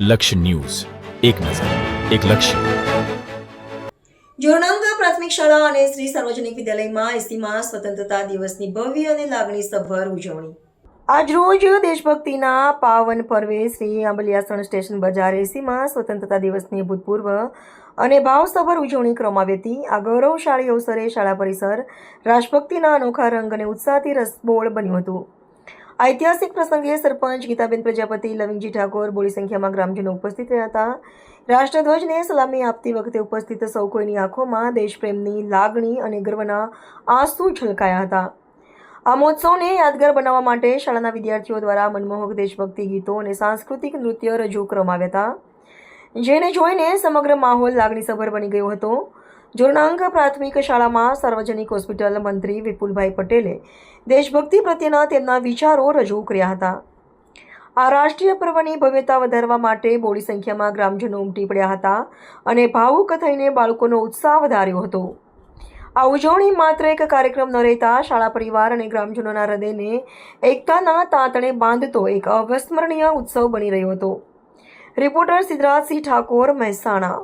લક્ષ્ય ન્યૂઝ, એક નજર, એક લક્ષ્ય. જોરનાંગા પ્રાથમિક શાળા અને શ્રી સાર્વજનિક વિદ્યાલયમાં એસીમાં સ્વતંત્રતા દિવસની ભવ્ય અને લાગણીસભર ઉજવણી. આજરોજ દેશભક્તિના પાવન પર્વે શ્રી આંબલિયાસણ સ્ટેશન બજાર એસીમાં સ્વતંત્રતા દિવસની ભૂતપૂર્વ અને ભાવસભર ઉજવણી કરવામાં આવી હતી. આ ગૌરવશાળી અવસરે શાળા પરિસર રાષ્ટ્રભક્તિના અનોખા રંગ અને ઉત્સાહથી રસબોળ બન્યું હતું. ઐતિહાસિક પ્રસંગે સરપંચ ગીતાબેન પ્રજાપતિ, લવિંગજી ઠાકોર બોડી સંખ્યામાં ગ્રામજનો ઉપસ્થિત રહ્યા હતા. રાષ્ટ્રધ્વજને સલામી આપતી વખતે ઉપસ્થિત સૌ કોઈની આંખોમાં દેશપ્રેમની લાગણી અને ગર્વના આંસુ છલકાયા હતા. આ મહોત્સવને યાદગાર બનાવવા માટે શાળાના વિદ્યાર્થીઓ દ્વારા મનમોહક દેશભક્તિ ગીતો અને સાંસ્કૃતિક નૃત્ય રજૂ કરવામાં આવ્યા હતા, જેને જોઈને સમગ્ર માહોલ લાગણીસભર બની ગયો હતો. જોરનાંગ પ્રાથમિક શાળામાં સાર્વજનિક હોસ્પિટલ મંત્રી વિપુલભાઈ પટેલે દેશભક્તિ પ્રત્યેના તેમના વિચારો રજૂ કર્યા હતા. આ રાષ્ટ્રીય પર્વની ભવ્યતા વધારવા માટે બોડી સંખ્યામાં ગ્રામજનો ઉમટી પડ્યા હતા અને ભાવુક થઈને બાળકોનો ઉત્સાહ વધાર્યો હતો. આ ઉજવણી માત્ર એક કાર્યક્રમ ન રહેતા શાળા પરિવાર અને ગ્રામજનોના હૃદયને એકતાના તાંતણે બાંધતો એક અવિસ્મરણીય ઉત્સવ બની રહ્યો હતો. રિપોર્ટર સિદ્ધરાજસિંહ ઠાકોર, મહેસાણા.